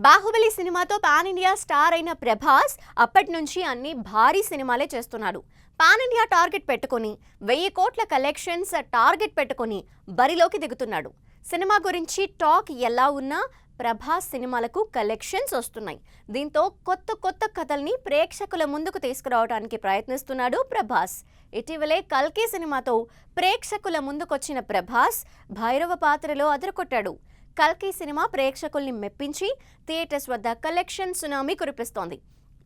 బాహుబలి సినిమాతో pan India star అయిన ప్రభాస్ అప్పటి నుంచి అన్ని భారీ సినిమాలే చేస్తున్నాడు. పాన్ ఇండియా టార్గెట్ పెట్టుకొని 1000 కోట్ల కలెక్షన్స్ టార్గెట్ పెట్టుకొని బరిలోకి దిగుతున్నాడు. సినిమా గురించి టాక్ ఎలా ఉన్నా ప్రభాస్ సినిమాలకు కలెక్షన్స్ వస్తున్నాయి. దీంతో కొత్త కొత్త కథల్ని ప్రేక్షకుల ముందుకు తీసుకురావడానికి ప్రయత్నిస్తున్నాడు ప్రభాస్. ఇటీవలే కల్కి సినిమాతో ప్రేక్షకుల ముందుకొచ్చిన ప్రభాస్ భైరవ పాత్రలో అదరకొట్టాడు. కల్కి సినిమా ప్రేక్షకుల్ని మెప్పించి థియేటర్స్ వద్ద కలెక్షన్ సునామీ కురిపిస్తోంది.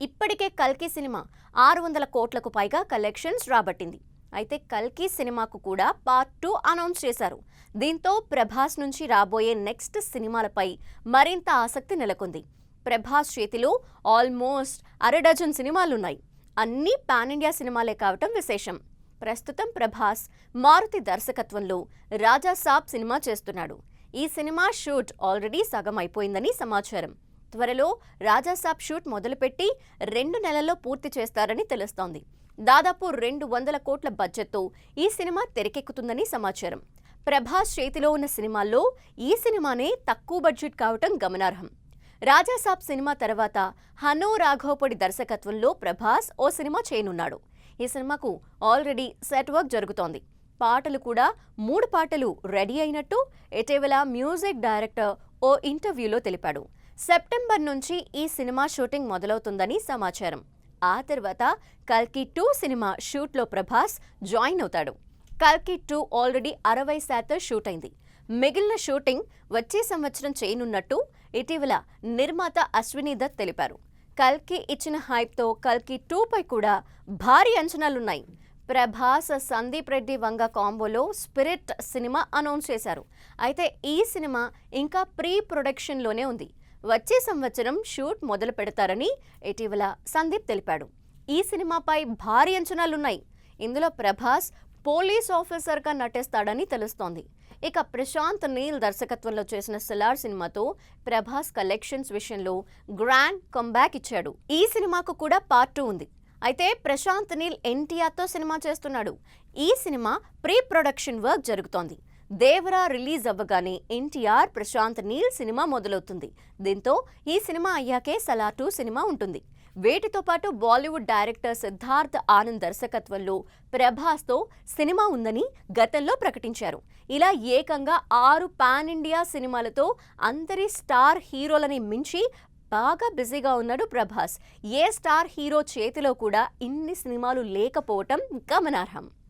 ఇప్పటికే కల్కి సినిమా 600 కోట్లకు పైగా కలెక్షన్స్ రాబట్టింది. అయితే కల్కి సినిమాకు కూడా పార్ట్ 2 అనౌన్స్ చేశారు. దీంతో ప్రభాస్ నుంచి రాబోయే నెక్స్ట్ సినిమాలపై మరింత ఆసక్తి నెలకొంది. ప్రభాస్ చేతిలో ఆల్మోస్ట్ 6 డజన్ సినిమాలున్నాయి. అన్నీ పాన్ ఇండియా సినిమాలే కావటం విశేషం. ప్రస్తుతం ప్రభాస్ మారుతి దర్శకత్వంలో రాజా సాబ్ సినిమా చేస్తున్నాడు. ఈ సినిమా షూట్ ఆల్రెడీ సగం అయిపోయిందని సమాచారం. త్వరలో రాజా సాబ్ షూట్ మొదలుపెట్టి 2 నెలల్లో పూర్తి చేస్తారని తెలుస్తోంది. దాదాపు 200 కోట్ల బడ్జెట్తో ఈ సినిమా తెరకెక్కుతుందని సమాచారం. ప్రభాస్ చేతిలో ఉన్న సినిమాల్లో ఈ సినిమానే తక్కువ బడ్జెట్ కావటం గమనార్హం. రాజా సాబ్ సినిమా తర్వాత హను రాఘవపూడి దర్శకత్వంలో ప్రభాస్ ఓ సినిమా చేయనున్నాడు. ఈ సినిమాకు ఆల్రెడీ సెట్ వర్క్ జరుగుతోంది. పాటలు కూడా 3 పాటలు రెడీ అయినట్టు ఇటీవల మ్యూజిక్ డైరెక్టర్ ఓ ఇంటర్వ్యూలో తెలిపాడు. సెప్టెంబర్ నుంచి ఈ సినిమా షూటింగ్ మొదలవుతుందని సమాచారం. ఆ తర్వాత కల్కి 2 సినిమా షూట్లో ప్రభాస్ జాయిన్ అవుతాడు. కల్కి 2 ఆల్రెడీ 60% షూట్ అయింది. మిగిలిన షూటింగ్ వచ్చే సంవత్సరం చేయనున్నట్టు ఇటీవల నిర్మాత అశ్విని దత్ తెలిపారు. కల్కి ఇచ్చిన హైప్తో కల్కి 2 పై కూడా భారీ అంచనాలున్నాయి. Prabhas Sandeep Reddy Vanga కాంబోలో spirit cinema announce చేశారు. అయితే ఈ సినిమా ఇంకా ప్రీ ప్రొడక్షన్లోనే ఉంది. వచ్చే సంవత్సరం షూట్ మొదలు పెడతారని ఇటీవల సందీప్ తెలిపాడు. ఈ సినిమాపై భారీ అంచనాలున్నాయి. ఇందులో ప్రభాస్ పోలీస్ ఆఫీసర్గా నటిస్తాడని తెలుస్తోంది. ఇక ప్రశాంత్ నీల్ దర్శకత్వంలో చేసిన సలార్ సినిమాతో ప్రభాస్ కలెక్షన్స్ విషయంలో గ్రాండ్ కంబ్యాక్ ఇచ్చాడు. ఈ సినిమాకు కూడా పార్ట్ 2 ఉంది. అయితే ప్రశాంత్ నీల్ ఎన్టీఆర్తో సినిమా చేస్తున్నాడు. ఈ సినిమా ప్రీ ప్రొడక్షన్ వర్క్ జరుగుతోంది. దేవరా రిలీజ్ అవ్వగానే ఎన్టీఆర్ ప్రశాంత్ నీల్ సినిమా మొదలవుతుంది. దీంతో ఈ సినిమా అయ్యాకే సలార్ 2 సినిమా ఉంటుంది. వీటితో పాటు బాలీవుడ్ డైరెక్టర్ సిద్ధార్థ్ ఆనంద్ దర్శకత్వంలో ప్రభాస్తో సినిమా ఉందని గతంలో ప్రకటించారు. ఇలా ఏకంగా 6 పాన్ ఇండియా సినిమాలతో అందరి స్టార్ హీరోలని మించి బాగా బిజీగా ఉన్నాడు ప్రభాస్. ఏ స్టార్ హీరో చేతిలో కూడా ఇన్ని సినిమాలు లేకపోవటం గమనార్హం.